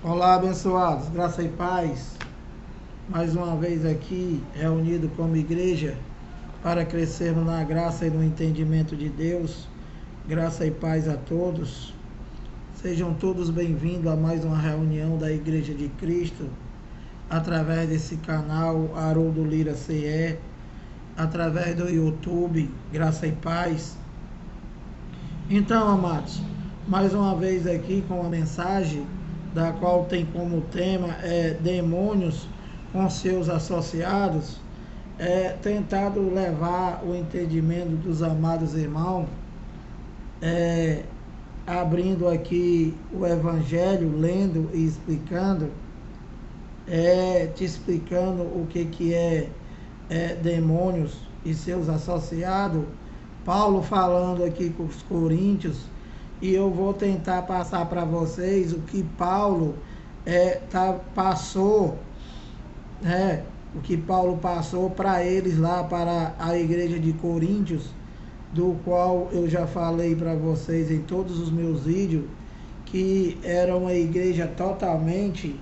Olá, abençoados, graça e paz. Mais uma vez aqui, reunido como igreja, para crescermos na graça e no entendimento de Deus. Graça e paz a todos. Sejam todos bem-vindos a mais uma reunião da Igreja de Cristo, através desse canal Haroldo Lira CE, através do YouTube, Graça e Paz. Então, amados, mais uma vez aqui com a mensagem da qual tem como tema demônios com seus associados, tentado levar o entendimento dos amados irmãos, abrindo aqui o Evangelho, lendo e explicando, te explicando o que é demônios e seus associados. Paulo falando aqui com os coríntios, e eu vou tentar passar para vocês o que Paulo passou, o que Paulo passou para eles lá, para a igreja de Coríntios, do qual eu já falei para vocês em todos os meus vídeos, que era uma igreja totalmente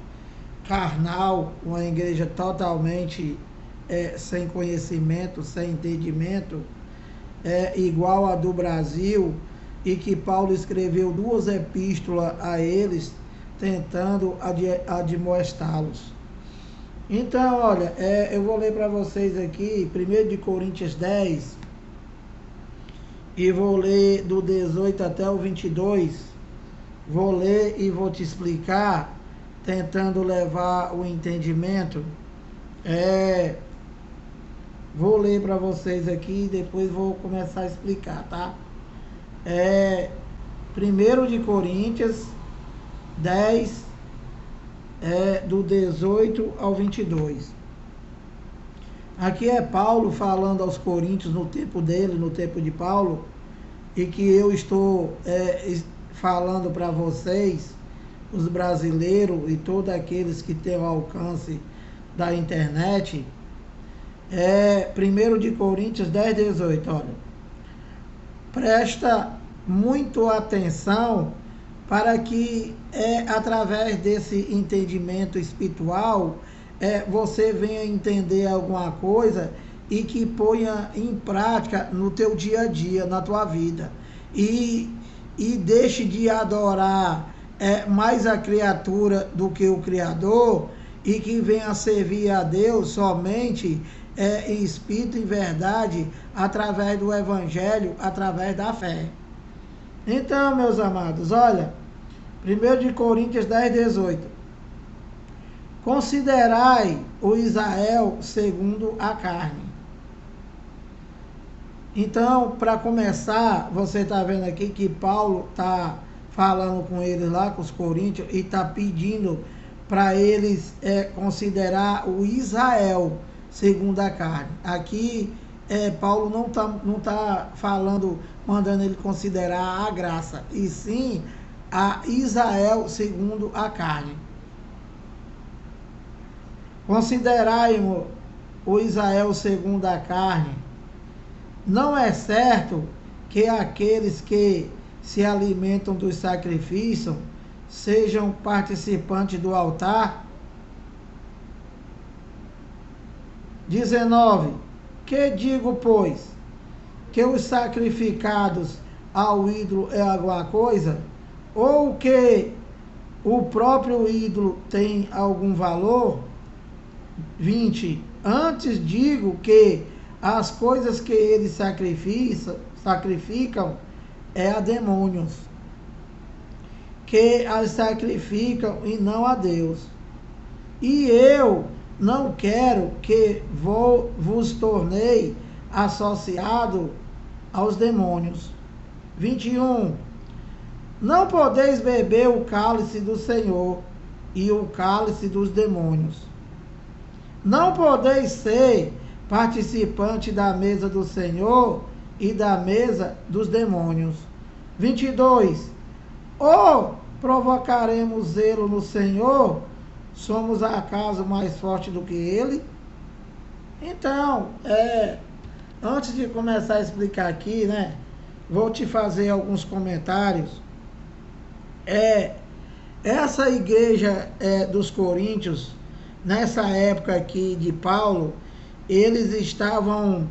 carnal, uma igreja totalmente sem conhecimento, sem entendimento, igual a do Brasil, e que Paulo escreveu 2 epístolas a eles, tentando admoestá-los. Então, olha, eu vou ler para vocês aqui, 1 de Coríntios 10, e vou ler do 18 até o 22, vou ler e vou te explicar, tentando levar o entendimento. Vou ler para vocês aqui e depois vou começar a explicar, tá? 1 de Coríntios 10, do 18 ao 22. Aqui é Paulo falando aos coríntios no tempo dele, no tempo de Paulo, e que eu estou falando para vocês, os brasileiros e todos aqueles que têm o alcance da internet. 1 de Coríntios 10, 18, olha. Presta muito atenção para que através desse entendimento espiritual você venha entender alguma coisa e que ponha em prática no teu dia a dia, na tua vida. E deixe de adorar mais a criatura do que o Criador, e que venha servir a Deus somente em espírito e verdade, através do Evangelho, através da fé. Então, meus amados, olha, 1 de Coríntios 10, 18. Considerai o Israel segundo a carne. Então, para começar, você está vendo aqui que Paulo está falando com eles lá, com os coríntios, e está pedindo para eles considerar o Israel segundo a carne. Aqui Paulo não tá falando, mandando ele considerar a graça, e sim a Israel segundo a carne. Considerai-mo o Israel segundo a carne. Não é certo que aqueles que se alimentam dos sacrifícios sejam participantes do altar? 19. Que digo, pois? Que os sacrificados ao ídolo é alguma coisa? Ou que o próprio ídolo tem algum valor? 20. Antes digo que as coisas que eles sacrificam a demônios, que as sacrificam e não a Deus. E eu não quero que vos tornei associado aos demônios. 21. Não podeis beber o cálice do Senhor e o cálice dos demônios. Não podeis ser participante da mesa do Senhor e da mesa dos demônios. 22. Ou provocaremos zelo no Senhor? Somos acaso mais forte do que ele? Então, antes de começar a explicar aqui, vou te fazer alguns comentários. essa igreja dos coríntios, nessa época aqui de Paulo, eles estavam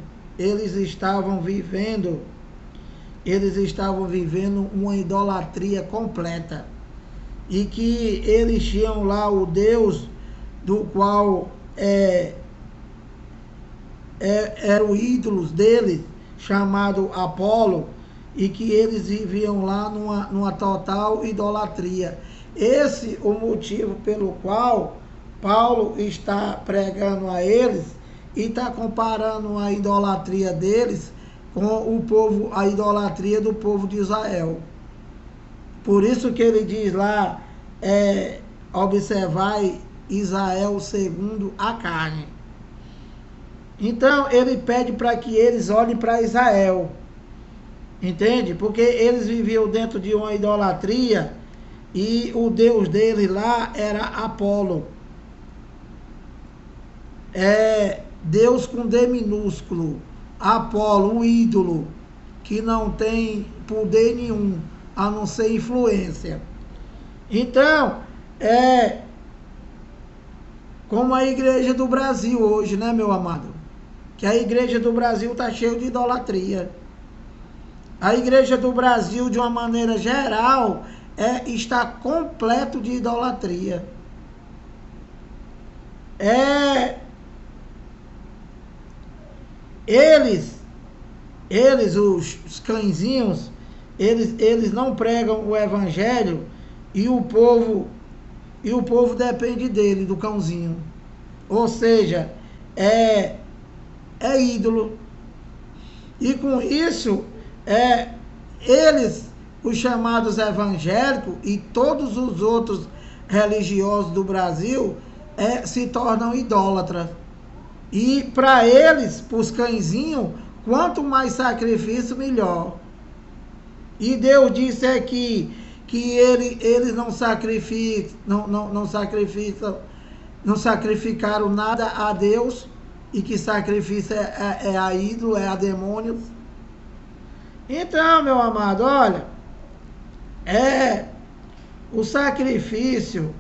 vivendo uma idolatria completa. E que eles tinham lá o Deus do qual eram ídolos deles, chamado Apolo, e que eles viviam lá numa total idolatria. Esse é o motivo pelo qual Paulo está pregando a eles e está comparando a idolatria deles com a idolatria do povo de Israel. Por isso que ele diz lá, observai Israel segundo a carne. Então ele pede para que eles olhem para Israel, entende? Porque eles viviam dentro de uma idolatria e o Deus deles lá era Apolo. Deus com D minúsculo, Apolo, um ídolo que não tem poder nenhum, a não ser influência. Então, como a igreja do Brasil hoje, né, meu amado? Que a igreja do Brasil está cheia de idolatria. A igreja do Brasil, de uma maneira geral, está completo de idolatria. Eles, os cãezinhos, eles não pregam o evangelho e o povo depende dele, do cãozinho. Ou seja, é ídolo. E com isso, eles, os chamados evangélicos e todos os outros religiosos do Brasil, se tornam idólatras. E para eles, para os cãezinhos, quanto mais sacrifício, melhor. E Deus disse aqui que eles não sacrificaram nada a Deus, e que sacrifício é a ídolo, é a demônios. Então, meu amado, olha, o sacrifício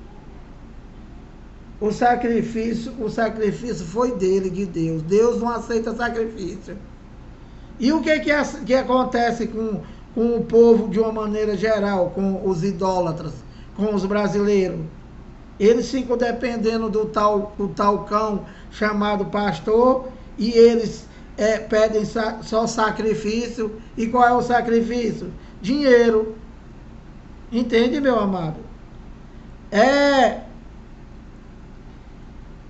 foi dele, de Deus. Deus não aceita sacrifício. E o que acontece com o povo de uma maneira geral, com os idólatras, com os brasileiros? Eles ficam dependendo do tal cão chamado pastor, e eles pedem só sacrifício. E qual é o sacrifício? Dinheiro. Entende, meu amado?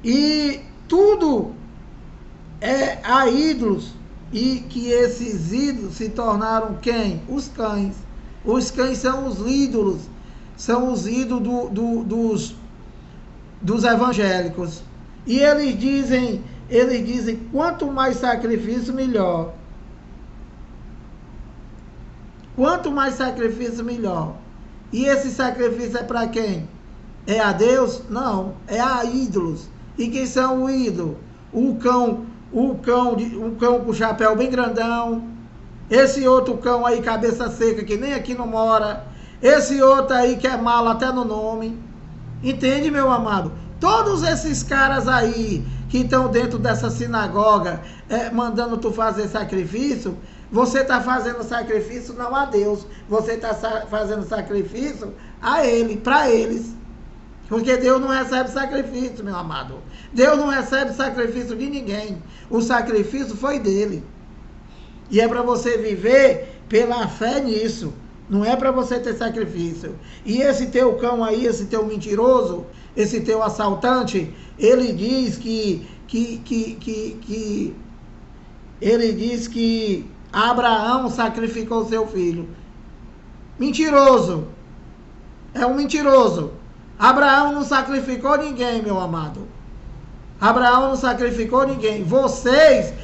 E tudo a ídolos, e que esses ídolos se tornaram quem? Os cães. Os cães são os ídolos dos evangélicos. E eles dizem, quanto mais sacrifício, melhor. Quanto mais sacrifício, melhor. E esse sacrifício é para quem? É a Deus? Não, é a ídolos. E quem são os ídolos? Um cão com chapéu bem grandão. Esse outro cão aí, cabeça seca, que nem aqui não mora. Esse outro aí que é malo até no nome. Entende, meu amado? Todos esses caras aí que estão dentro dessa sinagoga mandando tu fazer sacrifício, você está fazendo sacrifício não a Deus, você está fazendo sacrifício a ele, para eles. Porque Deus não recebe sacrifício, meu amado. Deus não recebe sacrifício de ninguém. O sacrifício foi dele. E é para você viver pela fé nisso. Não é para você ter sacrifício. E esse teu cão aí, esse teu mentiroso, esse teu assaltante, ele diz que Abraão sacrificou seu filho. Mentiroso. É um mentiroso. Abraão não sacrificou ninguém, meu amado. Abraão não sacrificou ninguém. Vocês,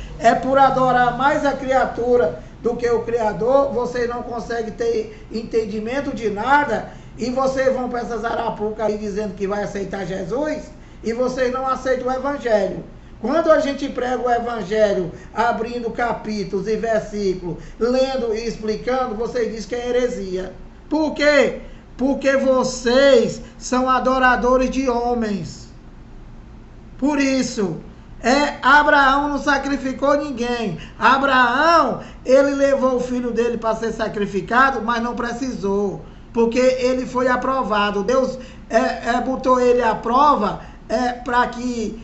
por adorar mais a criatura do que o Criador, vocês não conseguem ter entendimento de nada, e vocês vão para essas arapucas aí dizendo que vai aceitar Jesus, e vocês não aceitam o Evangelho. Quando a gente prega o Evangelho, abrindo capítulos e versículos, lendo e explicando, vocês dizem que é heresia. Por quê? Porque vocês são adoradores de homens. Por isso, Abraão não sacrificou ninguém. Abraão, ele levou o filho dele para ser sacrificado, mas não precisou, porque ele foi aprovado. Deus botou ele à prova para que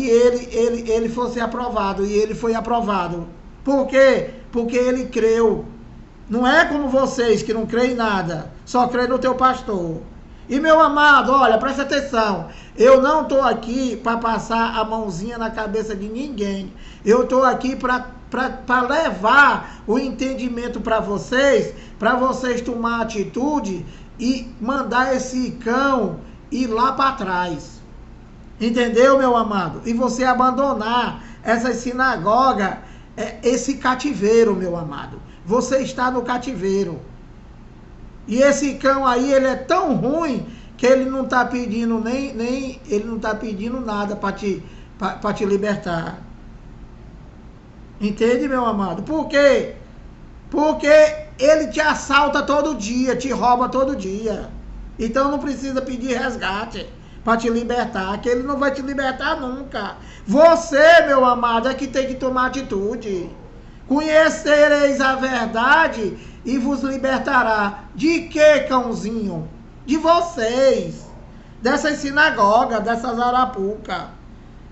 ele fosse aprovado, e ele foi aprovado. Por quê? Porque ele creu. Não é como vocês que não creem em nada, só creem no teu pastor. E meu amado, olha, presta atenção, eu não estou aqui para passar a mãozinha na cabeça de ninguém, eu estou aqui para levar o entendimento para vocês tomar atitude e mandar esse cão ir lá para trás, entendeu, meu amado? E você abandonar essa sinagoga, esse cativeiro, meu amado, você está no cativeiro. E esse cão aí, ele é tão ruim que ele não está pedindo ele não está pedindo nada para te libertar. Entende, meu amado? Por quê? Porque ele te assalta todo dia, te rouba todo dia. Então não precisa pedir resgate para te libertar, que ele não vai te libertar nunca. Você, meu amado, é que tem que tomar atitude. Conhecereis a verdade e vos libertará. De que, cãozinho? De vocês. Dessas sinagogas, dessas arapucas.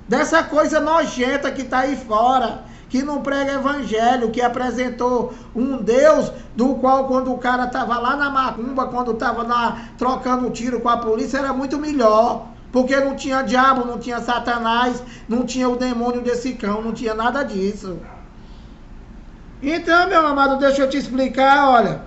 Dessa coisa nojenta que está aí fora, que não prega evangelho, que apresentou um Deus do qual, quando o cara estava lá na macumba, quando estava lá trocando tiro com a polícia, era muito melhor. Porque não tinha diabo, não tinha Satanás, não tinha o demônio desse cão, não tinha nada disso. Então, meu amado, deixa eu te explicar, olha.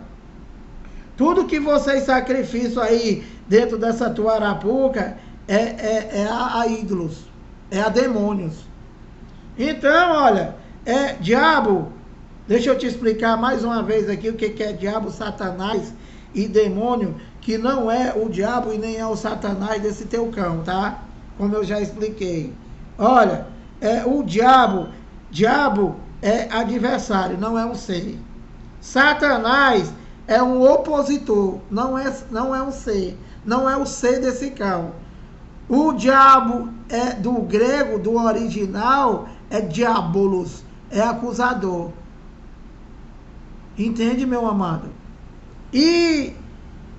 Tudo que vocês sacrificam aí dentro dessa tua arapuca é a ídolos, é a demônios. Então, olha, diabo, deixa eu te explicar mais uma vez aqui o que é diabo, Satanás e demônio, que não é o diabo e nem é o Satanás desse teu cão, tá? Como eu já expliquei. Olha, o diabo é adversário, não é um ser. Satanás é um opositor, não é um ser, não é o ser desse cão. O diabo do grego, do original, é diabolos, é acusador. Entende, meu amado? E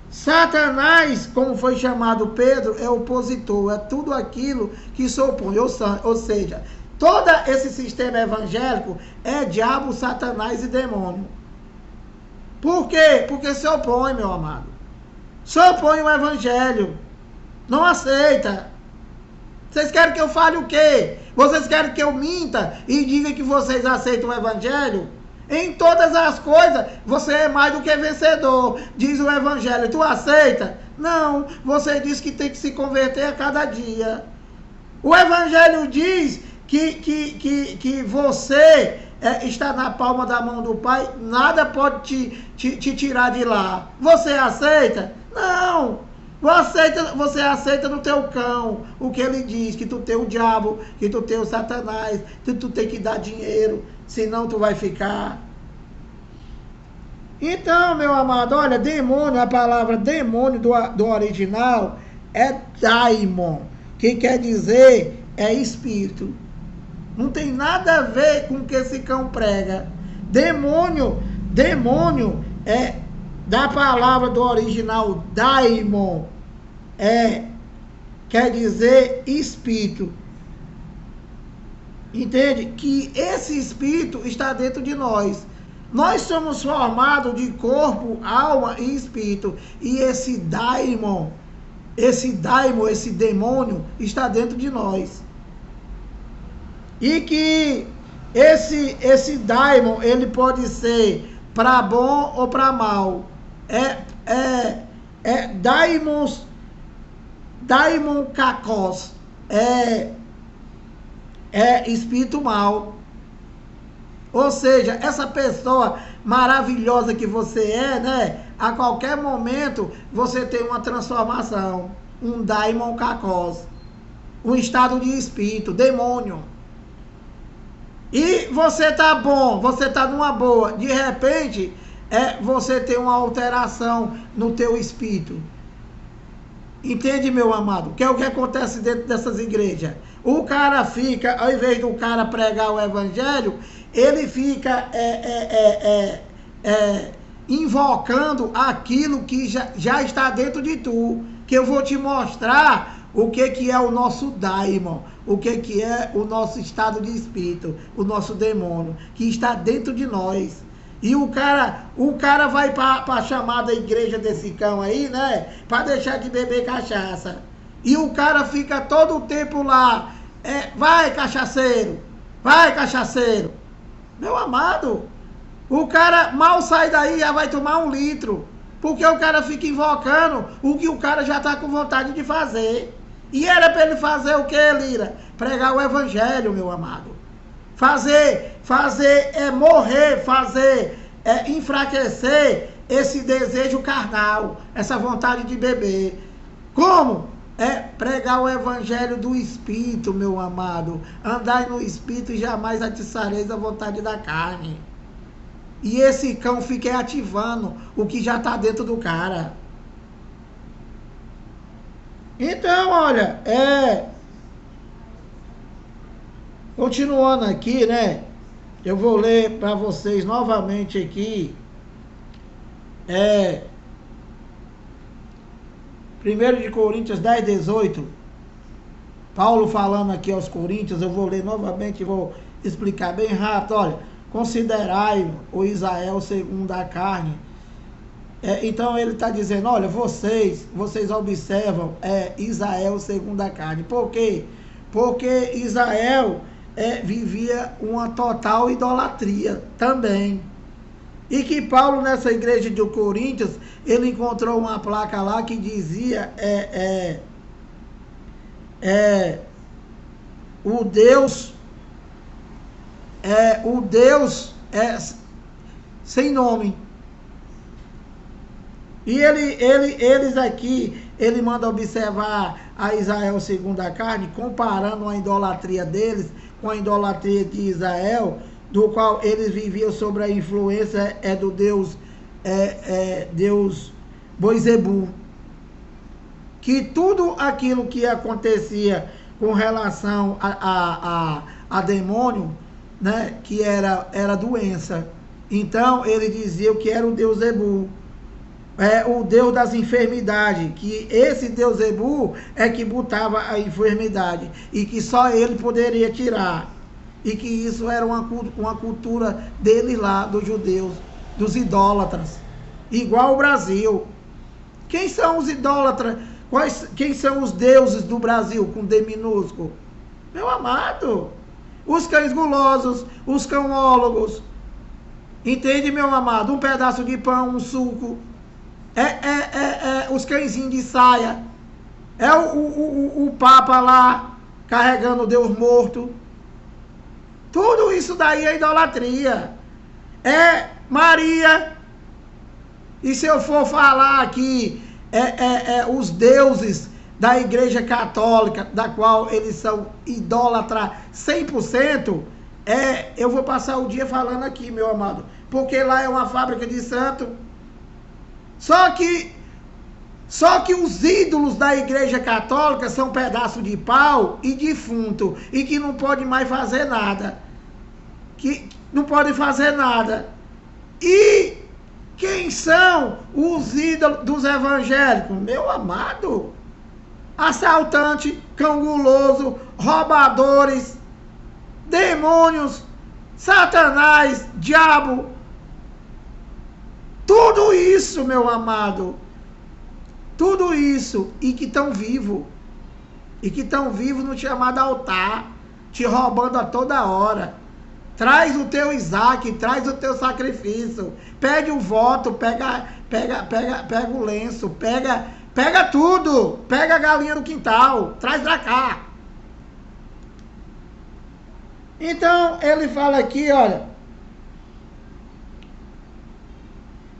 Satanás, como foi chamado Pedro, é opositor, é tudo aquilo que se opõe, ou seja, todo esse sistema evangélico é diabo, Satanás e demônio. Por quê? Porque se opõe, meu amado. Se opõe ao evangelho. Não aceita. Vocês querem que eu fale o quê? Vocês querem que eu minta e diga que vocês aceitam o evangelho? Em todas as coisas, você é mais do que vencedor, diz o evangelho. Tu aceita? Não. Você diz que tem que se converter a cada dia. O evangelho diz que você está na palma da mão do Pai, nada pode te tirar de lá. Você aceita? Não. Você aceita no teu cão o que ele diz, que tu tem o diabo, que tu tem o Satanás, que tu tem que dar dinheiro, senão tu vai ficar. Então, meu amado, olha, demônio, a palavra demônio do original é daimon, que quer dizer espírito. Não tem nada a ver com o que esse cão prega. Demônio é da palavra do original daimon, quer dizer espírito. Entende? Que esse espírito está dentro de nós. Nós somos formados de corpo, alma e espírito. E esse daimon, esse demônio está dentro de nós. E que esse daimon, ele pode ser para bom ou para mal. Daimon kakos, espírito mal. Ou seja, essa pessoa maravilhosa que você né? A qualquer momento você tem uma transformação. Um daimon kakos. Um estado de espírito, demônio. E você tá bom, você tá numa boa. De repente, você tem uma alteração no teu espírito. Entende, meu amado? Que é o que acontece dentro dessas igrejas. O cara fica, ao invés do cara pregar o evangelho, ele fica invocando aquilo que já está dentro de tu. Que eu vou te mostrar o que é o nosso daimon, o que é o nosso estado de espírito, o nosso demônio, que está dentro de nós. E o cara vai para a chamada igreja desse cão aí, né? Para deixar de beber cachaça. E o cara fica todo o tempo lá. Vai, cachaceiro. Vai, cachaceiro. Meu amado, o cara mal sai daí, já vai tomar 1 litro. Porque o cara fica invocando o que o cara já está com vontade de fazer. E era para ele fazer o que, Lira? Pregar o evangelho, meu amado. Morrer, enfraquecer esse desejo carnal, essa vontade de beber. Como? Pregar o evangelho do Espírito, meu amado. Andai no Espírito e jamais atiçareis a vontade da carne. E esse cão fica ativando o que já está dentro do cara. Então, olha, continuando aqui, né? Eu vou ler para vocês novamente aqui. 1 de Coríntios 10, 18. Paulo falando aqui aos Coríntios, eu vou ler novamente e vou explicar bem rápido. Olha, considerai o Israel segundo a carne. Então ele está dizendo, olha, vocês observam Israel segundo a carne. Por quê? Porque Israel vivia uma total idolatria também. E que Paulo, nessa igreja de Coríntios, ele encontrou uma placa lá que dizia o Deus sem nome. E eles aqui, ele manda observar a Israel segundo a carne, comparando a idolatria deles com a idolatria de Israel, do qual eles viviam sob a influência do Deus Boizebu. Que tudo aquilo que acontecia com relação a demônio, né, que era doença. Então ele dizia que era o Deus Zebu, o Deus das enfermidades, que esse Deus Zebu que botava a enfermidade e que só ele poderia tirar. E que isso era uma cultura dele lá, dos judeus, dos idólatras. Igual o Brasil. Quem são os idólatras? Quem são os deuses do Brasil, com D minúsculo? Meu amado, os cães gulosos, os cãólogos. Entende, meu amado? Um pedaço de pão, um suco. Os cãezinhos de saia. O Papa lá, carregando Deus morto. Tudo isso daí é idolatria. Maria. E se eu for falar aqui, os deuses da Igreja Católica, da qual eles são idólatras 100%, eu vou passar o dia falando aqui, meu amado. Porque lá é uma fábrica de santo. Só que os ídolos da Igreja Católica são pedaço de pau e defunto. E que não pode mais fazer nada. Que não pode fazer nada. E quem são os ídolos dos evangélicos? Meu amado. Assaltante, cão guloso, roubadores, demônios, Satanás, diabo. Tudo isso, meu amado. Tudo isso, e que estão vivos. E que estão vivos no chamado altar, te roubando a toda hora. Traz o teu Isaac, traz o teu sacrifício. Pede o voto, pega o lenço, pega tudo. Pega a galinha do quintal, traz pra cá. Então, ele fala aqui, olha.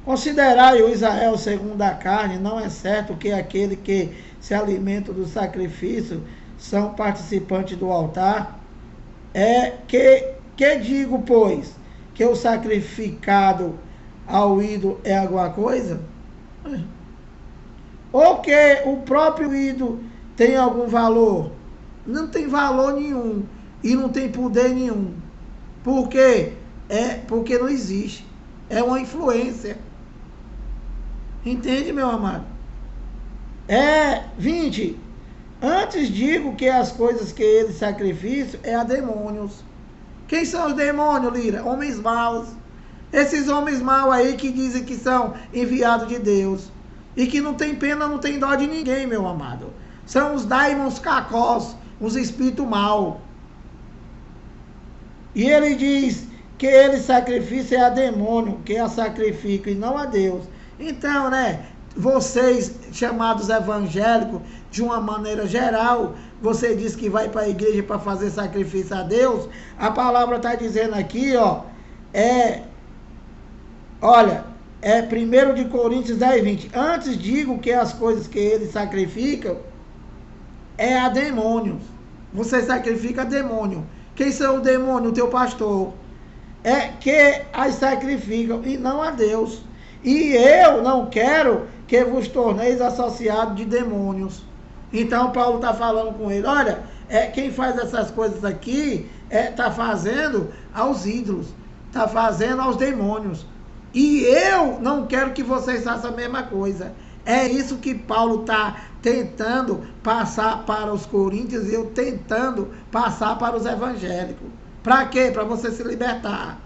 Considerai o Israel segundo a carne, não é certo que aquele que se alimenta do sacrifício são participantes do altar. Que digo, pois, que o sacrificado ao ídolo é alguma coisa? Ou que o próprio ídolo tem algum valor? Não tem valor nenhum e não tem poder nenhum. Por quê? Porque não existe. É uma influência. Entende, meu amado? 20. Antes digo que as coisas que ele sacrifício é a demônios. Quem são os demônios, Lira? Homens maus. Esses homens maus aí que dizem que são enviados de Deus. E que não tem pena, não tem dó de ninguém, meu amado. São os daimons cacós, os espíritos maus. E ele diz que ele sacrifício é a demônio, que a sacrifica e não a Deus. Então, né, vocês chamados evangélicos, de uma maneira geral, você diz que vai para a igreja para fazer sacrifício a Deus, a palavra está dizendo aqui, ó, olha, 1 de Coríntios 10, 20. Antes digo que as coisas que eles sacrificam é a demônios. Você sacrifica a demônio. Quem são o demônio? O teu pastor. É que as sacrificam e não a Deus. E eu não quero que vos torneis associados de demônios. Então Paulo está falando com ele, olha, quem faz essas coisas aqui está fazendo aos ídolos, está fazendo aos demônios. E eu não quero que vocês façam a mesma coisa. É isso que Paulo está tentando passar para os coríntios e eu tentando passar para os evangélicos. Para quê? Para você se libertar.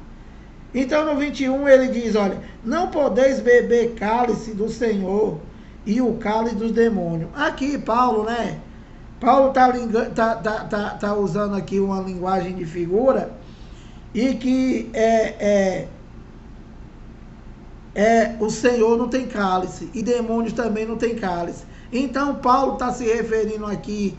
Então no 21 ele diz, olha, não podeis beber cálice do Senhor e o cálice dos demônios. Aqui Paulo, né? Paulo tá usando aqui uma linguagem de figura e que o Senhor não tem cálice e demônios também não tem cálice. Então Paulo está se referindo aqui,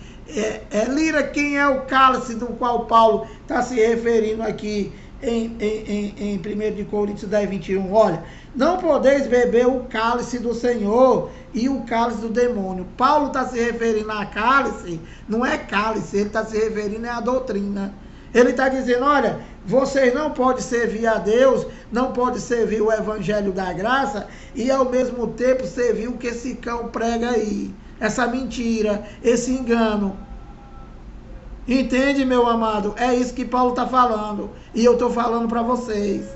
Lira, quem é o cálice do qual Paulo está se referindo aqui em 1 de Coríntios 10, 21? Olha, não podeis beber o cálice do Senhor e o cálice do demônio. Paulo está se referindo a cálice, não é cálice, ele está se referindo à doutrina. Ele está dizendo, olha, vocês não podem servir a Deus, não podem servir o Evangelho da Graça e ao mesmo tempo servir o que esse cão prega aí. Essa mentira, esse engano. Entende, meu amado? É isso que Paulo está falando. E eu estou falando para vocês.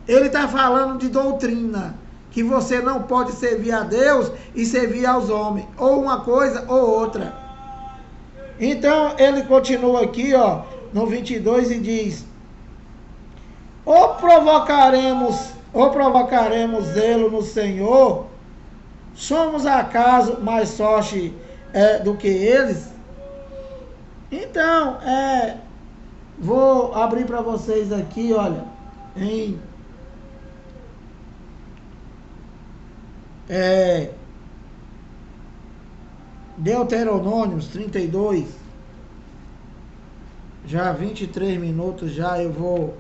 Ele está falando de doutrina. Que você não pode servir a Deus e servir aos homens. Ou uma coisa ou outra. Então, ele continua aqui, ó, no 22 e diz, ou provocaremos zelo no Senhor, somos acaso mais sorte do que eles? Então, vou abrir para vocês aqui, olha, em Deuteronômios 32, já 23 minutos, já eu vou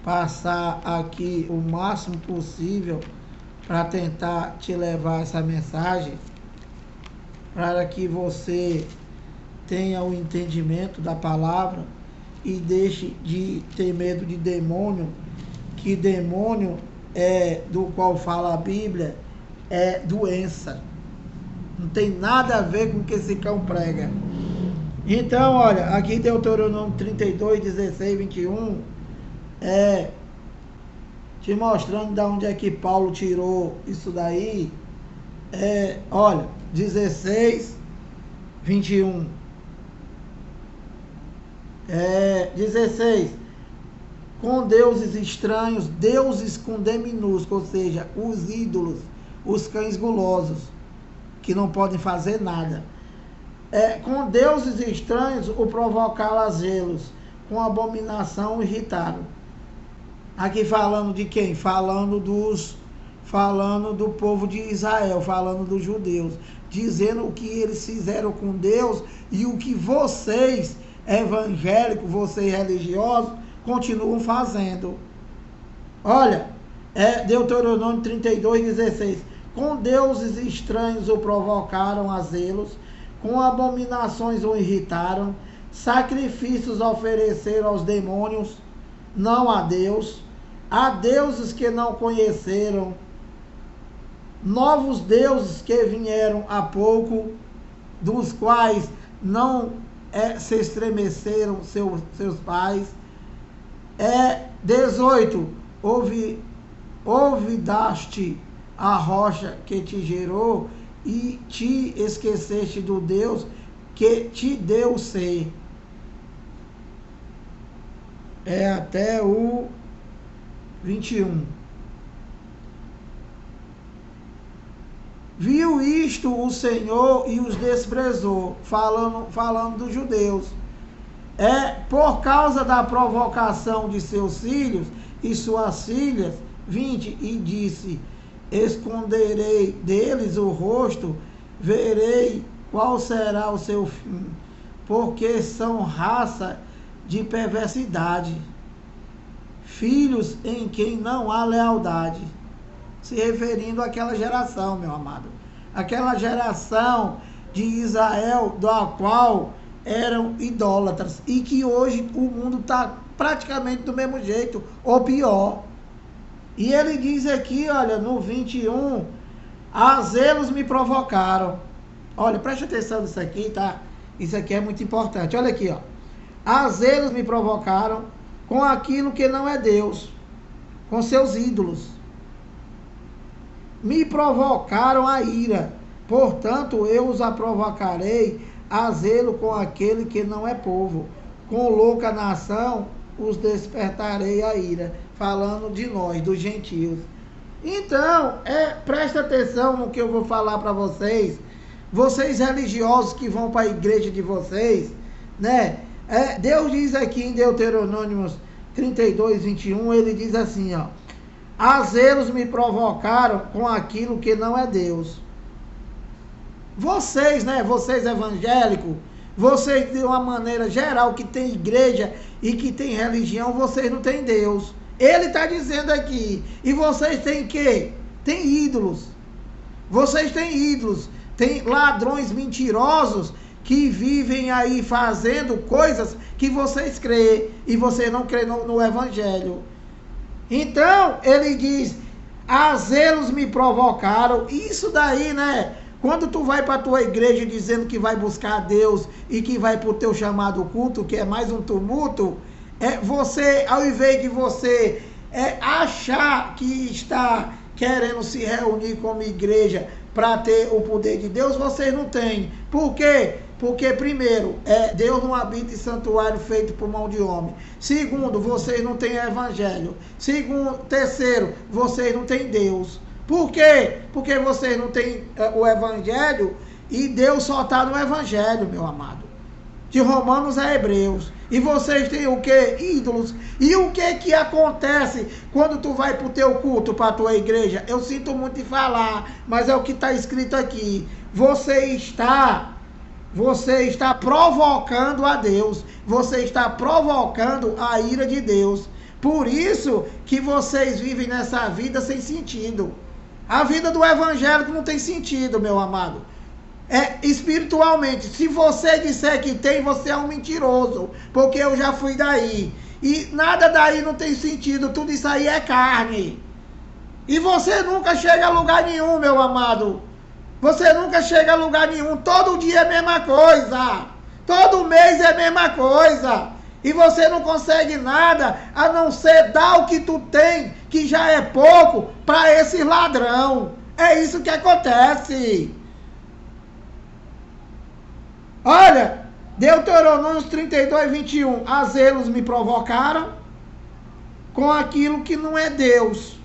passar aqui o máximo possível para tentar te levar essa mensagem, para que você tenha o entendimento da palavra e deixe de ter medo de demônio, que demônio do qual fala a Bíblia é doença. Não tem nada a ver com o que esse cão prega. Então, olha, aqui Deuteronômio 32, 16, 21, te mostrando de onde é que Paulo tirou isso daí. Olha, 16, 21. 16. Com deuses estranhos, deuses com D minúsculo, ou seja, os ídolos, os cães gulosos, que não podem fazer nada. Com deuses estranhos o provocaram a zelos, com abominação irritaram. Aqui falando de quem? Falando do povo de Israel, falando dos judeus, dizendo o que eles fizeram com Deus e o que vocês, evangélicos, vocês religiosos, continuam fazendo. Olha, Deuteronômio 32, 16. Com deuses estranhos o provocaram a zelos, com abominações o irritaram, sacrifícios ofereceram aos demônios, não a Deus, a deuses que não conheceram, novos deuses que vieram há pouco, dos quais não se estremeceram seus pais. 18, olvidaste a rocha que te gerou e te esqueceste do Deus que te deu ser. Até o 21. Viu isto o Senhor e os desprezou, falando dos judeus. Por causa da provocação de seus filhos e suas filhas, 20, e disse, esconderei deles o rosto, verei qual será o seu fim, porque são raça de perversidade, filhos em quem não há lealdade. Se referindo àquela geração, meu amado. Aquela geração de Israel, da qual eram idólatras. E que hoje o mundo está praticamente do mesmo jeito, ou pior. E ele diz aqui, olha, no 21, a zelos me provocaram. Olha, preste atenção nisso aqui, tá? Isso aqui é muito importante. Olha aqui, ó. A zelos me provocaram com aquilo que não é Deus, com seus ídolos. Me provocaram a ira, portanto eu os provocarei a zelo com aquele que não é povo. Com louca nação os despertarei a ira. Falando de nós, dos gentios. Então, presta atenção no que eu vou falar para vocês. Vocês religiosos que vão para a igreja de vocês, né? Deus diz aqui em Deuteronômio 32, 21, ele diz assim, ó. A zelos me provocaram com aquilo que não é Deus. Vocês, né? Vocês evangélicos, vocês de uma maneira geral que tem igreja e que tem religião, vocês não têm Deus. Ele está dizendo aqui. E vocês têm quê? Tem ídolos. Vocês têm ídolos. Tem ladrões mentirosos que vivem aí fazendo coisas que vocês creem. E vocês não creem no evangelho. Então, ele diz, a zelos me provocaram. Isso daí, né? Quando tu vai para a tua igreja dizendo que vai buscar a Deus e que vai para o teu chamado culto, que é mais um tumulto, você, ao invés de você achar que está querendo se reunir como igreja para ter o poder de Deus, vocês não têm. Por quê? Porque, primeiro, Deus não habita em santuário feito por mão de homem. Segundo, vocês não têm evangelho. Terceiro, vocês não têm Deus. Por quê? Porque vocês não têm o evangelho e Deus só está no evangelho, meu amado. De Romanos a Hebreus. E vocês têm o quê? Ídolos. E o que acontece quando tu vai para o teu culto, para a tua igreja? Eu sinto muito de falar, mas é o que está escrito aqui. Você está provocando a Deus. Você está provocando a ira de Deus. Por isso que vocês vivem nessa vida sem sentido. A vida do evangélico não tem sentido, meu amado. Espiritualmente, se você disser que tem, você é um mentiroso, porque eu já fui daí, e nada daí não tem sentido, tudo isso aí é carne, e você nunca chega a lugar nenhum, meu amado, você nunca chega a lugar nenhum, todo dia é a mesma coisa, todo mês é a mesma coisa, e você não consegue nada, a não ser dar o que tu tem, que já é pouco, para esse ladrão, é isso que acontece. Olha, Deuteronômio 32, 21. A zelos me provocaram com aquilo que não é Deus.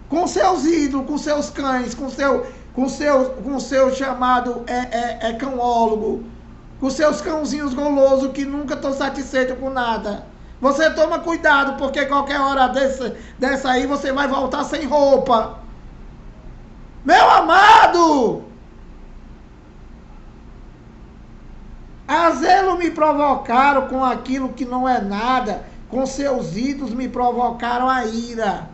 Com seus ídolos, com seus cães, com seu chamado cãólogo, com seus cãozinhos golosos que nunca estão satisfeitos com nada. Você toma cuidado, porque qualquer hora dessa aí você vai voltar sem roupa. Meu amado! A zelo me provocaram com aquilo que não é nada, com seus ídolos me provocaram a ira.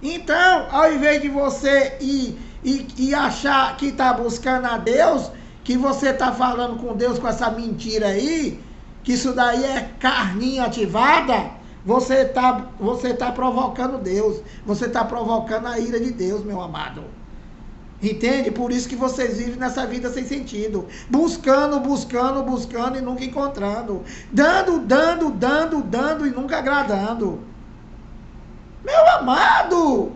Então, ao invés de você ir achar que está buscando a Deus, que você está falando com Deus com essa mentira aí, que isso daí é carninha ativada, você tá provocando Deus, você está provocando a ira de Deus, meu amado. Entende? Por isso que vocês vivem nessa vida sem sentido. Buscando, buscando, buscando e nunca encontrando. Dando, dando, dando, dando e nunca agradando. Meu amado!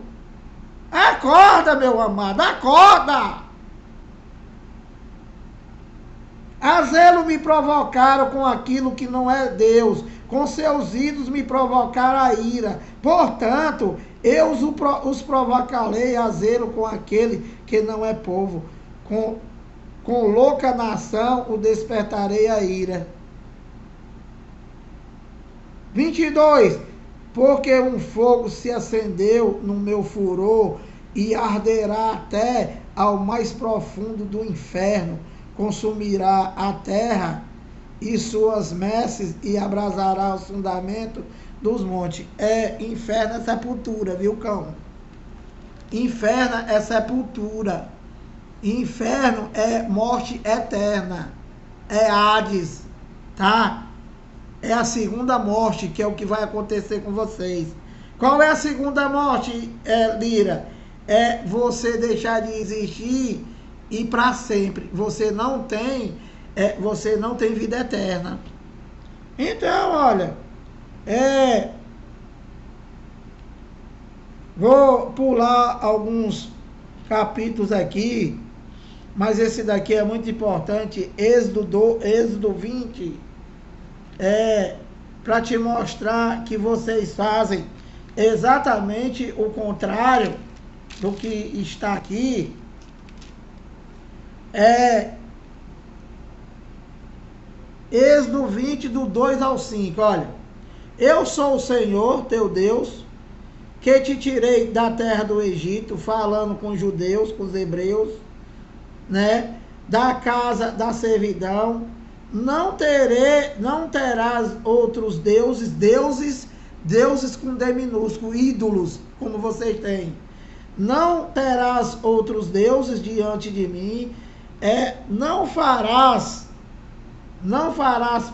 Acorda, meu amado, acorda! A zelo me provocaram com aquilo que não é Deus. Com seus ídolos me provocaram a ira. Portanto, eu os provocarei a zelo com aquele que não é povo. Com louca nação o despertarei a ira. 22. Porque um fogo se acendeu no meu furor e arderá até ao mais profundo do inferno. Consumirá a terra e suas messes e abrasará os fundamentos dos montes. Inferno é sepultura, viu, cão? Inferno é sepultura. Inferno é morte eterna. É Hades, tá? É a segunda morte, que é o que vai acontecer com vocês. Qual é a segunda morte, Lira? É você deixar de existir e para sempre. Você não tem vida eterna. Então, olha, vou pular alguns capítulos aqui, mas esse daqui é muito importante, Êxodo 20, para te mostrar que vocês fazem exatamente o contrário do que está aqui. Êxodo 20, do 2 ao 5, olha. Eu sou o Senhor, teu Deus, que te tirei da terra do Egito, falando com os judeus, com os hebreus, né? Da casa da servidão. Não terás outros deuses com D minúsculo, ídolos, como vocês têm. Não terás outros deuses diante de mim. Não farás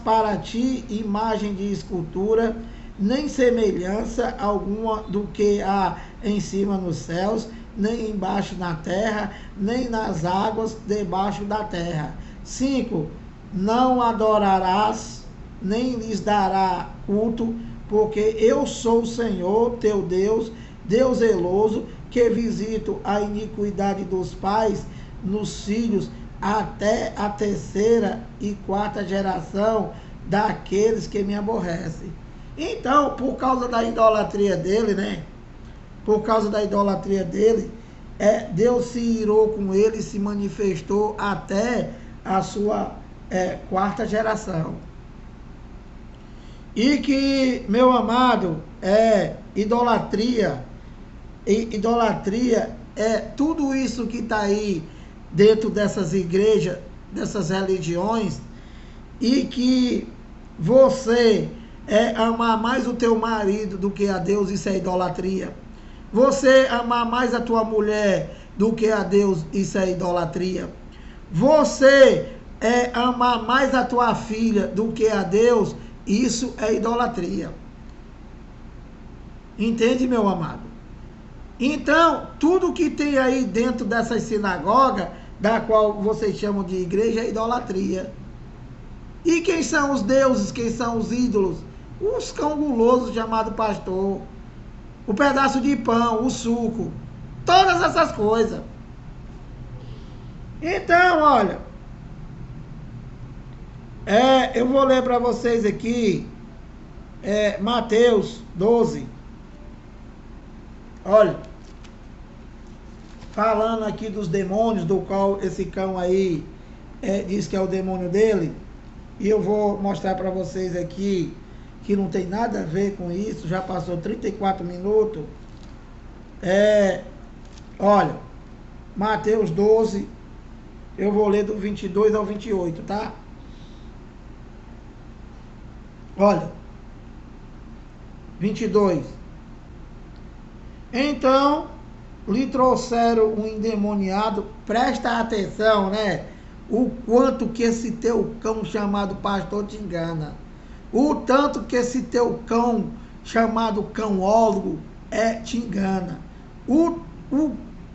para ti imagem de escultura, nem semelhança alguma do que há em cima nos céus, nem embaixo na terra, nem nas águas debaixo da terra. 5. Não adorarás, nem lhes dará culto, porque eu sou o Senhor, teu Deus, Deus zeloso, que visito a iniquidade dos pais nos filhos, até a terceira e quarta geração daqueles que me aborrecem. Então, por causa da idolatria dele, né? Por causa da idolatria dele, Deus se irou com ele e se manifestou até a sua quarta geração. E que, meu amado, idolatria é tudo isso que está aí dentro dessas igrejas, dessas religiões, e que você amar mais o teu marido do que a Deus, isso é idolatria. Você amar mais a tua mulher do que a Deus, isso é idolatria. Você amar mais a tua filha do que a Deus, isso é idolatria. Entende, meu amado? Então, tudo que tem aí dentro dessas sinagogas, da qual vocês chamam de igreja, é idolatria. E quem são os deuses, quem são os ídolos? Os cão gulosos chamados pastor, o pedaço de pão, o suco, todas essas coisas. Então, olha, eu vou ler para vocês aqui, Mateus 12. Olha, falando aqui dos demônios, do qual esse cão aí diz que é o demônio dele, e eu vou mostrar para vocês aqui que não tem nada a ver com isso, já passou 34 minutos. Olha, Mateus 12, eu vou ler do 22 ao 28, tá? Olha, 22. Então, lhe trouxeram um endemoniado, presta atenção, né? O quanto que esse teu cão chamado pastor te engana. O tanto que esse teu cão chamado cãólogo te engana.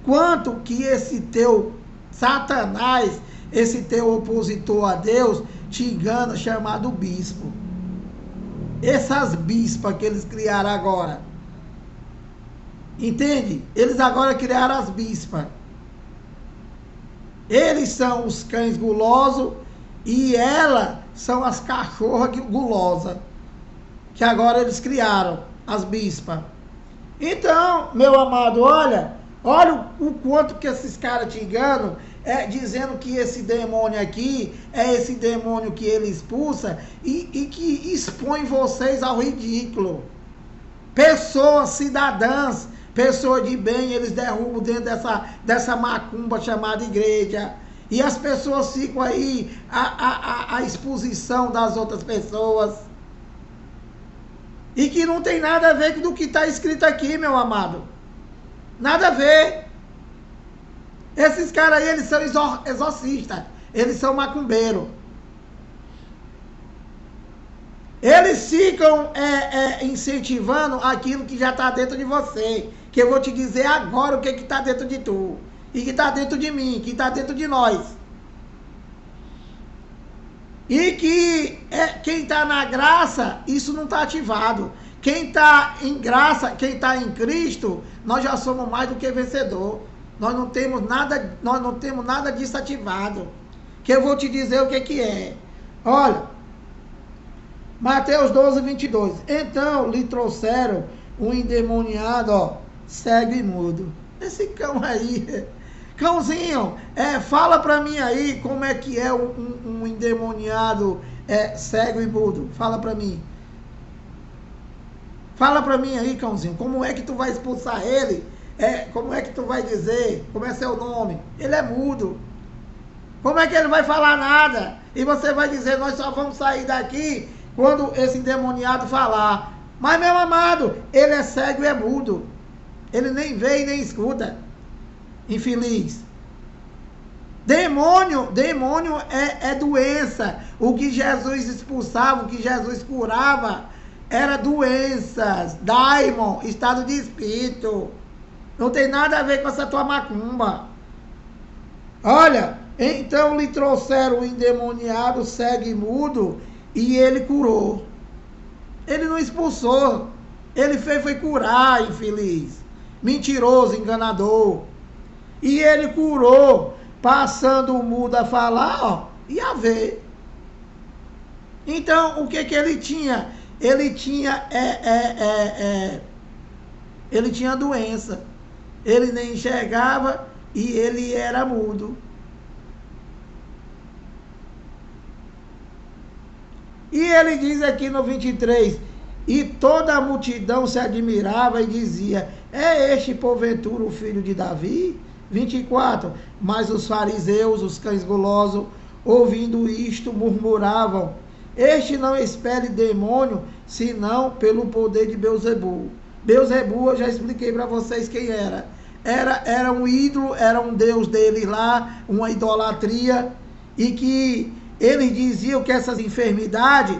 quanto que esse teu Satanás, esse teu opositor a Deus, te engana, chamado bispo. Essas bispas que eles criaram agora. Entende? Eles agora criaram as bispas. Eles são os cães gulosos e elas são as cachorras gulosas. Que agora eles criaram, as bispas. Então, meu amado, olha o quanto que esses caras te enganam, dizendo que esse demônio aqui é esse demônio que ele expulsa e que expõe vocês ao ridículo. Pessoas, cidadãs, pessoas de bem, eles derrubam dentro dessa macumba chamada igreja. E as pessoas ficam aí à exposição das outras pessoas. E que não tem nada a ver com o que está escrito aqui, meu amado. Nada a ver. Esses caras aí, eles são exorcistas. Eles são macumbeiros. Eles ficam incentivando aquilo que já está dentro de você. Que eu vou te dizer agora o que está dentro de tu. E que está dentro de mim, que está dentro de nós. E que quem está na graça, isso não está ativado. Quem está em graça, quem está em Cristo, nós já somos mais do que vencedor. Nós não temos nada disso ativado. Que eu vou te dizer o que é. Olha, Mateus 12, 22. Então lhe trouxeram um endemoniado, cego e mudo. Esse cão aí, cãozinho, fala para mim aí como é que é um endemoniado cego e mudo. Fala para mim. Fala para mim aí, cãozinho, como é que tu vai expulsar ele? Como é que tu vai dizer? Como é seu nome? Ele é mudo. Como é que ele vai falar nada? E você vai dizer, nós só vamos sair daqui quando esse endemoniado falar. Mas, meu amado, ele é cego e é mudo. Ele nem vê e nem escuta. Infeliz. Demônio é doença. O que Jesus expulsava, o que Jesus curava, era doenças, daimon, estado de espírito. Não tem nada a ver com essa tua macumba. Olha, então lhe trouxeram o endemoniado, cego e mudo, e ele curou. Ele não expulsou. Ele foi curar, infeliz. Mentiroso, enganador. E ele curou, passando o mudo a falar, e a ver. Então, o que ele tinha? Ele tinha doença. Ele nem enxergava e ele era mudo. E ele diz aqui no 23, e toda a multidão se admirava e dizia, é este porventura o filho de Davi? 24, mas os fariseus, os cães gulosos, ouvindo isto, murmuravam, este não expele demônio, senão pelo poder de Belzebu. Belzebu, eu já expliquei para vocês quem era. Era um ídolo, era um deus dele lá, uma idolatria, e que eles diziam que essas enfermidades,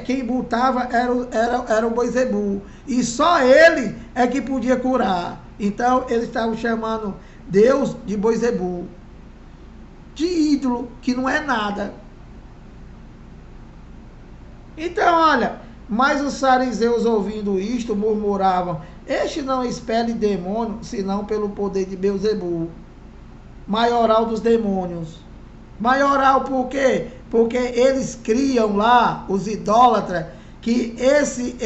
quem botava era o Belzebu. E só ele é que podia curar. Então, eles estavam chamando Deus de Belzebu, de ídolo, que não é nada. Então, olha, mas os fariseus ouvindo isto, murmuravam, este não expele demônio, senão pelo poder de Belzebu, maioral dos demônios. Maioral por quê? Porque eles criam lá, os idólatras, que esse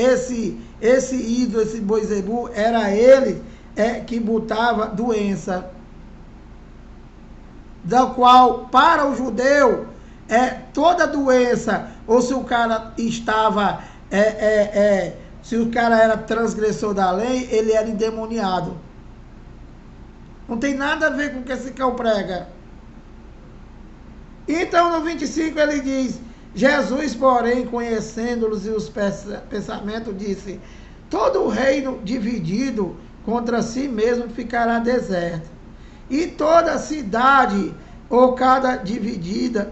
ídolo, esse Belzebu, era ele que botava doença. Da qual, para o judeu, toda doença, ou se o cara estava, se o cara era transgressor da lei, ele era endemoniado. Não tem nada a ver com o que esse cão prega. Então, no 25, ele diz, Jesus, porém, conhecendo-los e os pensamentos, disse, todo o reino dividido contra si mesmo ficará deserto. E toda cidade, ou casa dividida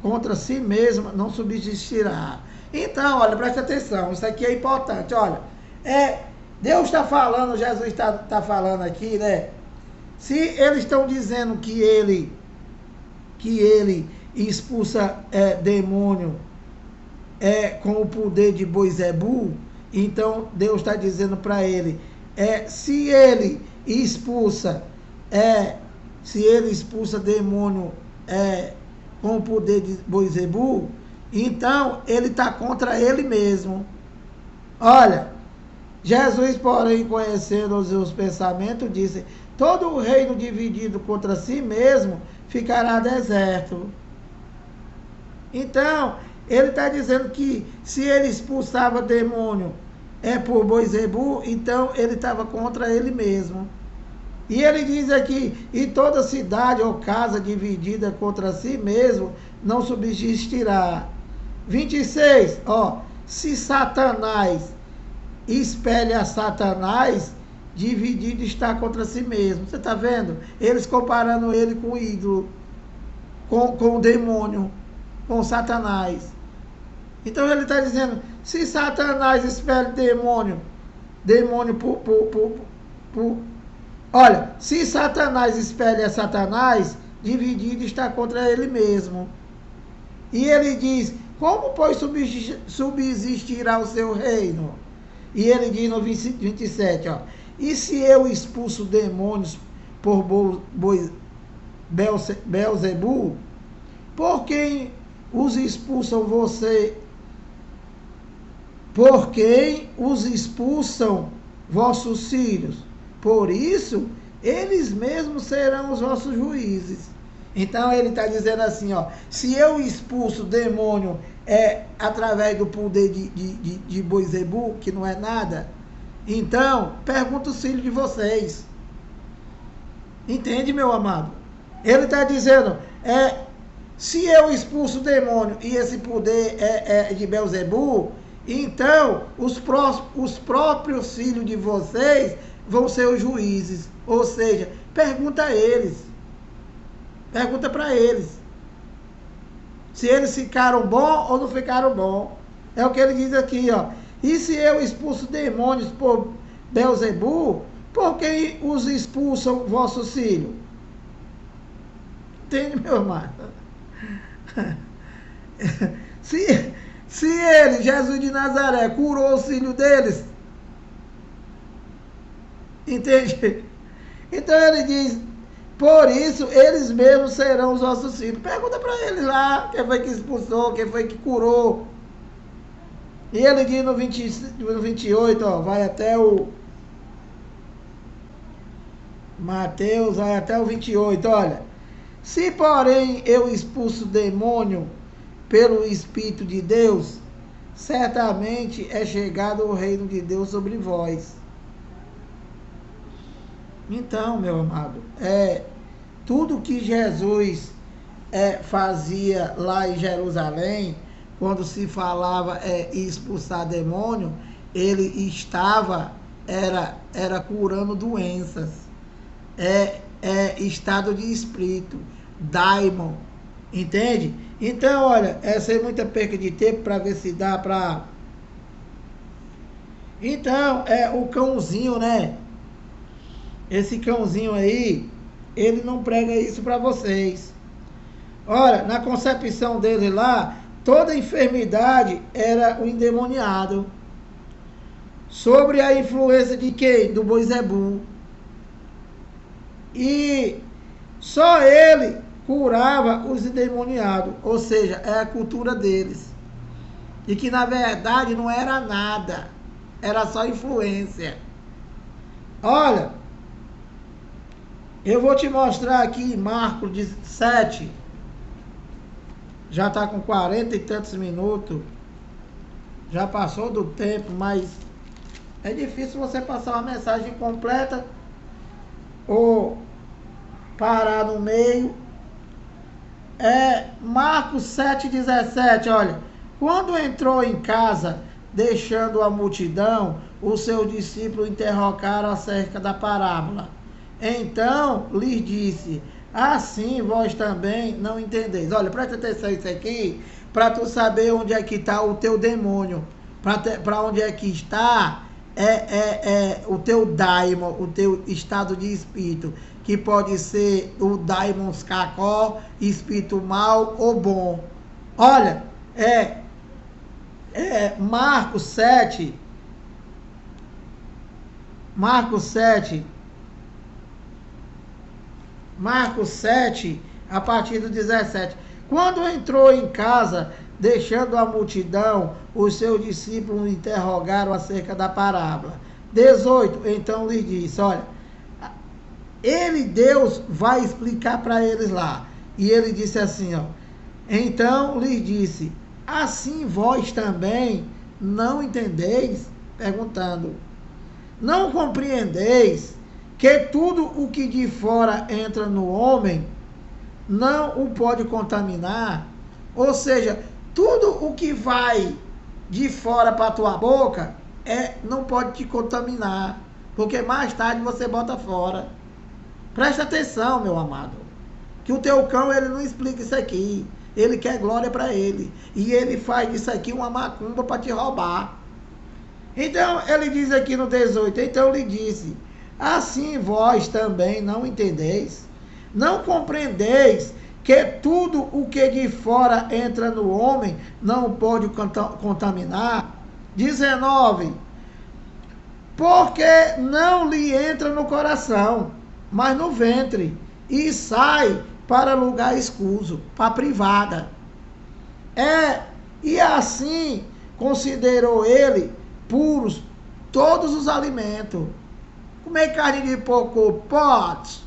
contra si mesma, não subsistirá. Então, olha, presta atenção, isso aqui é importante, olha. Deus está falando, Jesus está falando aqui, né? Se eles estão dizendo que ele expulsa demônio com o poder de Boizebu, então Deus está dizendo para ele, se ele expulsa demônio com o poder de Boizebu, então ele está contra ele mesmo. Olha, Jesus, porém, conhecendo os seus pensamentos, disse: todo o reino dividido contra si mesmo ficará deserto. Então, ele está dizendo que se ele expulsava demônio por Boizebu, então ele estava contra ele mesmo. E ele diz aqui: e toda cidade ou casa dividida contra si mesmo não subsistirá. 26, se Satanás espelha Satanás, dividido está contra si mesmo. Você está vendo? Eles comparando ele com o ídolo, com o demônio, com Satanás. Então ele está dizendo, se Satanás espelha demônio olha, se Satanás espelha Satanás, dividido está contra ele mesmo. E ele diz, como pois subsistirá o seu reino? E ele diz no 27, e se eu expulso demônios por Beelzebu, por quem os expulsam você? Por quem os expulsam vossos filhos? Por isso, eles mesmos serão os vossos juízes. Então ele está dizendo assim, se eu expulso demônio através do poder de Boizebu, que não é nada, então pergunta os filhos de vocês. Entende, meu amado? Ele está dizendo, se eu expulso o demônio e esse poder é de Beelzebu, então os próprios filhos de vocês vão ser os juízes. Ou seja, pergunta a eles. Pergunta para eles. Se eles ficaram bom ou não ficaram bom. É o que ele diz aqui, E se eu expulso demônios por Beelzebu, por quem os expulsam vossos filhos? Entende, meu amado? Se ele, Jesus de Nazaré, curou os filhos deles, entende? Então ele diz, por isso eles mesmos serão os vossos filhos. Pergunta para eles lá, quem foi que expulsou, quem foi que curou. E ele diz no 28, vai até o Mateus, vai até o 28, olha. Se porém eu expulso demônio pelo Espírito de Deus, certamente é chegado o reino de Deus sobre vós. Então, meu amado, tudo que Jesus fazia lá em Jerusalém, quando se falava expulsar demônio, ele era curando doenças, estado de espírito, daimon, entende? Então, olha, essa é muita perca de tempo para ver se dá para... Então, o cãozinho, né? Esse cãozinho aí, ele não prega isso para vocês. Olha, na concepção dele lá, toda enfermidade era o endemoniado. Sobre a influência de quem? Do Boizebu. E só ele curava os endemoniados. Ou seja, é a cultura deles. E que na verdade não era nada. Era só influência. Olha, eu vou te mostrar aqui Marcos 17. Já está com 40 e tantos minutos. Já passou do tempo, mas é difícil você passar uma mensagem completa ou parar no meio. Marcos 7,17, olha. Quando entrou em casa, deixando a multidão, os seus discípulos interrogaram acerca da parábola. Então lhes disse, assim vós também não entendeis. Olha, presta atenção isso aqui, para tu saber onde é que está o teu demônio, para onde é que está o teu daimon, o teu estado de espírito, que pode ser o daimon cacó, espírito mal ou bom. Olha, Marcos 7, a partir do 17. Quando entrou em casa, deixando a multidão, os seus discípulos interrogaram acerca da parábola. 18. Então lhe disse, olha, Deus vai explicar para eles lá. E ele disse assim, ó, então lhe disse, assim vós também não entendeis? Perguntando, não compreendeis que tudo o que de fora entra no homem não o pode contaminar? Ou seja, tudo o que vai de fora para a tua boca não pode te contaminar, porque mais tarde você bota fora. Presta atenção, meu amado, que o teu cão ele não explica isso aqui. Ele quer glória para ele, e ele faz disso aqui uma macumba para te roubar. Então ele diz aqui no 18, então lhe disse, assim vós também não entendeis? Não compreendeis que tudo o que de fora entra no homem não pode contaminar? 19. Porque não lhe entra no coração, mas no ventre, e sai para lugar escuso, para a privada. E assim considerou ele puros todos os alimentos. Comer carne de porco pode.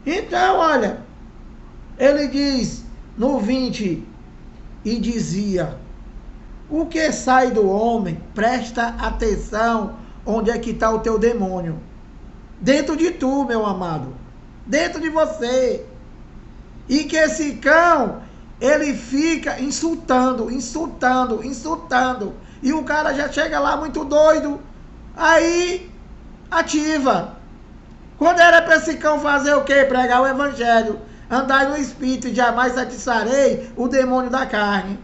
Então, olha, ele diz no 20, e dizia, o que sai do homem, presta atenção, onde é que está o teu demônio? Dentro de tu, meu amado, dentro de você. E que esse cão, ele fica insultando, e o cara já chega lá muito doido, aí ativa. Quando era para esse cão fazer o quê? Pregar o evangelho, andar no espírito, e jamais satisfarei o demônio da carne.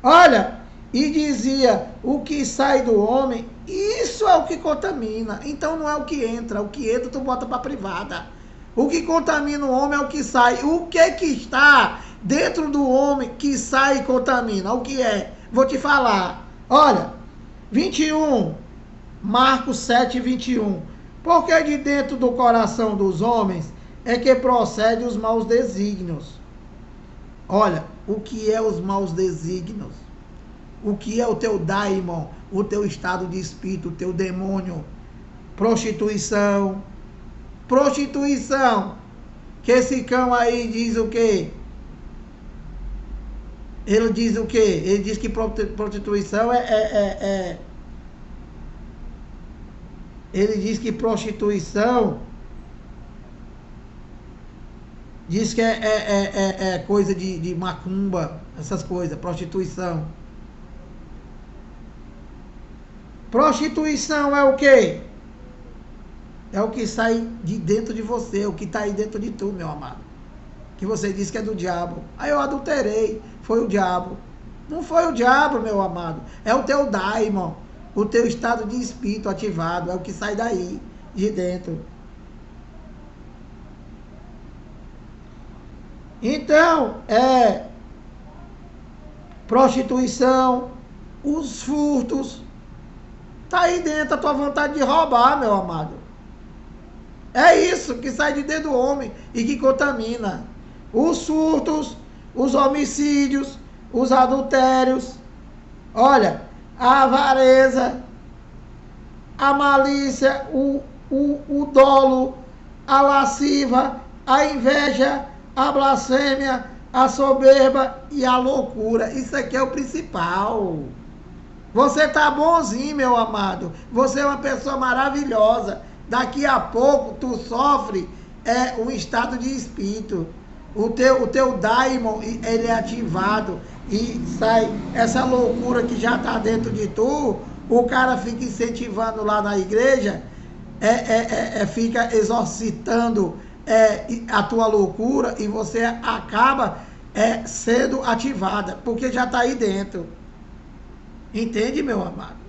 Olha, e dizia, o que sai do homem, isso é o que contamina. Então não é o que entra tu bota para privada. O que contamina o homem é o que sai. O que está dentro do homem que sai e contamina? O que é? Vou te falar. Olha, 21, Marcos 7, 21. Porque de dentro do coração dos homens é que procede os maus desígnios. Olha, o que é os maus desígnios? O que é o teu daimon, o teu estado de espírito, o teu demônio? Prostituição. Que esse cão aí diz o quê? Ele diz o quê? Ele diz que prostituição Ele diz que prostituição diz que é coisa de macumba, essas coisas, prostituição. Prostituição é o quê? É o que sai de dentro de você, o que está aí dentro de tu, meu amado. Que você diz que é do diabo. Aí eu adulterei, foi o diabo. Não foi o diabo, meu amado. É o teu daimon, o teu estado de espírito ativado, é o que sai daí, de dentro. Então, prostituição, os furtos, tá aí dentro a tua vontade de roubar, meu amado. É isso que sai de dentro do homem e que contamina. Os furtos, os homicídios, os adultérios, olha, a avareza, a malícia, o dolo, a lasciva, a inveja, a blasfêmia, a soberba e a loucura. Isso aqui é o principal. Você tá bonzinho, meu amado. Você é uma pessoa maravilhosa. Daqui a pouco tu sofre um estado de espírito. O teu daimon, ele é ativado e sai essa loucura que já tá dentro de tu. O cara fica incentivando lá na igreja, fica exorcitando a tua loucura e você acaba sendo ativada, porque já tá aí dentro. Entende, meu amado?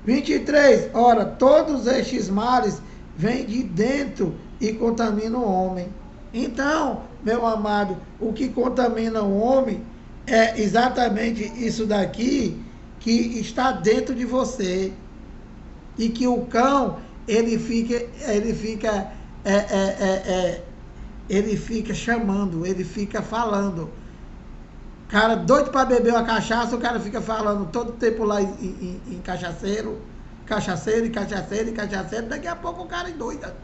23. Ora, todos estes males vêm de dentro e contaminam o homem. Então, meu amado, o que contamina o homem é exatamente isso daqui que está dentro de você. E que o cão, ele fica chamando, ele fica falando. Cara doido para beber uma cachaça, o cara fica falando todo tempo lá em cachaceiro, cachaceiro, daqui a pouco o cara endoida.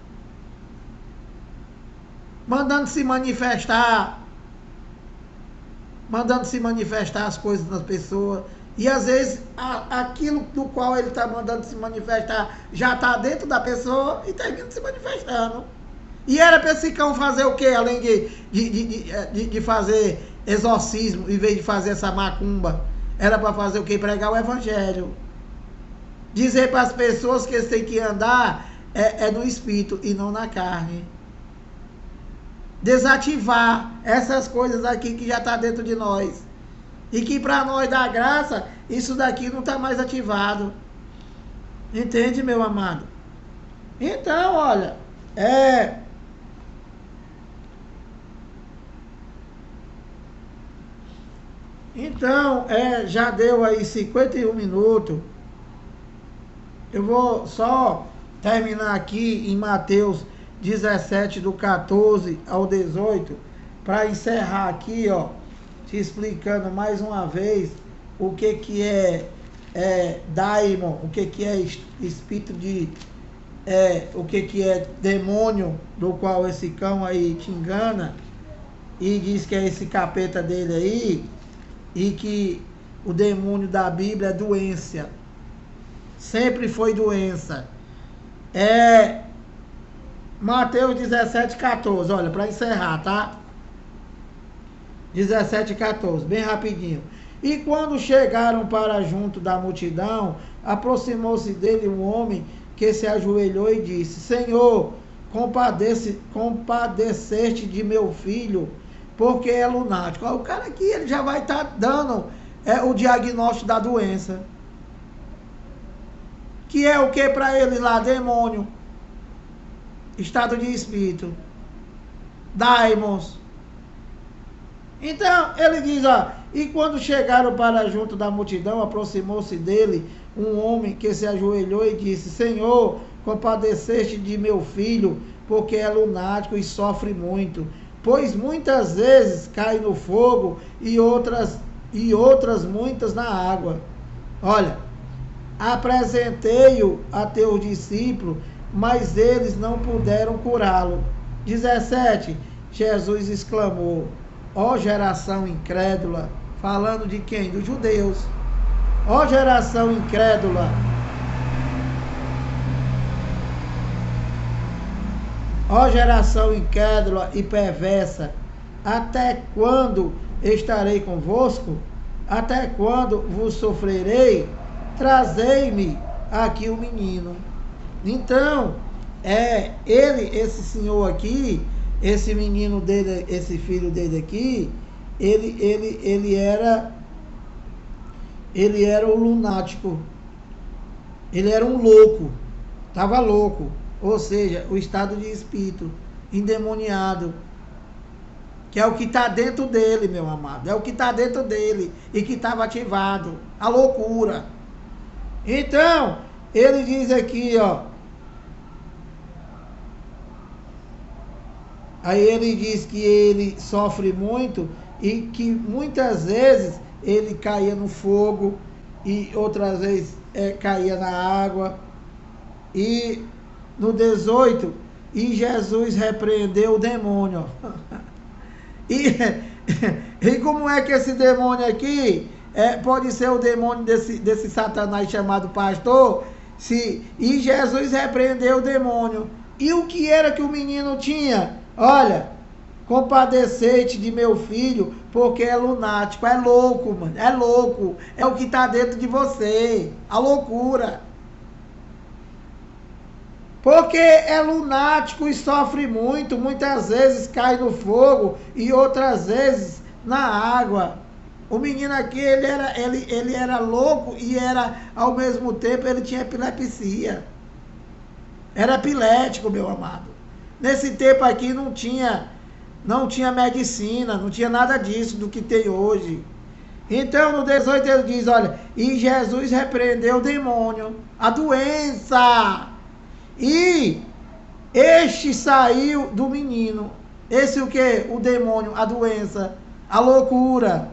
Mandando se manifestar as coisas nas pessoas. E às vezes aquilo do qual ele está mandando se manifestar já está dentro da pessoa e termina se manifestando. E era para esse cão fazer o quê? Além de fazer exorcismo, em vez de fazer essa macumba, era para fazer o quê? Pregar o evangelho. Dizer para as pessoas que eles têm que andar no espírito e não na carne. Desativar essas coisas aqui que já está dentro de nós. E que para nós dar graça, isso daqui não está mais ativado. Entende, meu amado? Então, olha, Então, já deu aí 51 minutos. Eu vou só terminar aqui em Mateus 17, do 14 ao 18, para encerrar aqui, ó, te explicando mais uma vez o que é daimon, o que é espírito o que é demônio, do qual esse cão aí te engana e diz que é esse capeta dele aí, e que o demônio da Bíblia é doença, sempre foi doença. Mateus 17, 14, olha, para encerrar, tá? 17, 14, bem rapidinho. E quando chegaram para junto da multidão, aproximou-se dele um homem que se ajoelhou e disse: Senhor, compadeceste de meu filho, porque é lunático. O cara aqui, ele já vai estar dando o diagnóstico da doença. Que é o que para ele lá? Demônio. Estado de espírito. Daimons. Então, ele diz, ó, e quando chegaram para junto da multidão, aproximou-se dele um homem que se ajoelhou e disse: Senhor, compadeceste de meu filho, porque é lunático e sofre muito, pois muitas vezes cai no fogo e outras muitas na água. Olha, apresentei-o a teus discípulos, mas eles não puderam curá-lo. 17, Jesus exclamou: ó geração incrédula, falando de quem? Dos judeus. Ó geração incrédula, ó geração incrédula e perversa, até quando estarei convosco? Até quando vos sofrerei? Trazei-me aqui o menino. Então, esse senhor aqui, esse menino dele, esse filho dele aqui, ele era o lunático. Ele era um louco. Estava louco. Ou seja, o estado de espírito endemoniado. Que é o que está dentro dele, meu amado. É o que está dentro dele e que estava ativado. A loucura. Então, ele diz aqui, ó. Aí ele diz que ele sofre muito e que muitas vezes ele caía no fogo e outras vezes caía na água. E no 18, e Jesus repreendeu o demônio. E como é que esse demônio aqui pode ser o demônio desse Satanás chamado pastor? E Jesus repreendeu o demônio. E o que era que o menino tinha? Olha, compadecei-te de meu filho, porque é lunático, é louco, mano, é louco, é o que está dentro de você, a loucura. Porque é lunático e sofre muito, muitas vezes cai no fogo e outras vezes na água. O menino aqui, ele era louco e era, ao mesmo tempo, ele tinha epilepsia. Era epilético, meu amado. Nesse tempo aqui não tinha medicina, não tinha nada disso do que tem hoje. Então, no 18 ele diz, olha, e Jesus repreendeu o demônio, a doença, e este saiu do menino. Esse o quê? O demônio, a doença, a loucura.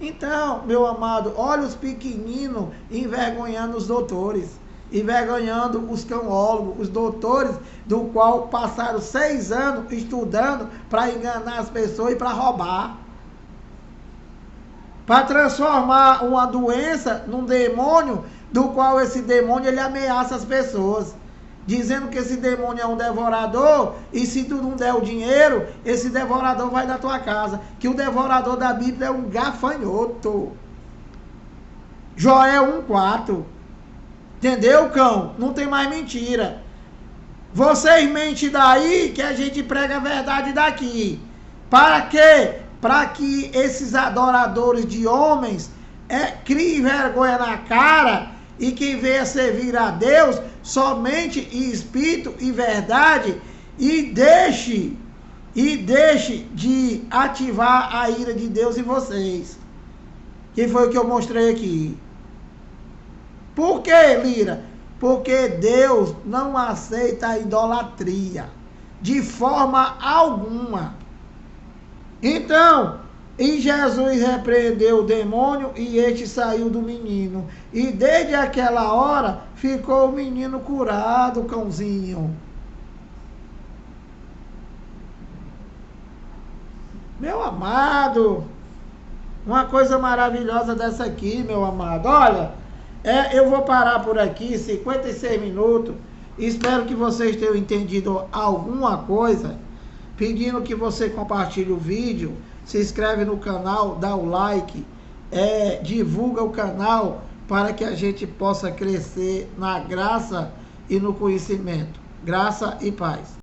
Então, meu amado, olha os pequeninos envergonhando os doutores, envergonhando os camólogos, os doutores, do qual passaram 6 anos estudando para enganar as pessoas e para roubar. Para transformar uma doença num demônio, do qual esse demônio ele ameaça as pessoas, dizendo que esse demônio é um devorador, e se tu não der o dinheiro, esse devorador vai na tua casa, que o devorador da Bíblia é um gafanhoto. Joel 1,4. Entendeu, cão? Não tem mais mentira. Vocês mentem daí, que a gente prega a verdade daqui. Para quê? Para que esses adoradores de homens criem vergonha na cara, e quem venha servir a Deus somente em espírito e verdade, e deixe de ativar a ira de Deus em vocês. Que foi o que eu mostrei aqui. Por que, Lira? Porque Deus não aceita a idolatria de forma alguma. Então, e Jesus repreendeu o demônio, e este saiu do menino. E desde aquela hora ficou o menino curado, cãozinho. Meu amado, uma coisa maravilhosa dessa aqui, meu amado. Olha, eu vou parar por aqui, 56 minutos. Espero que vocês tenham entendido alguma coisa. Pedindo que você compartilhe o vídeo, se inscreve no canal, dá o like, divulga o canal para que a gente possa crescer na graça e no conhecimento. Graça e paz.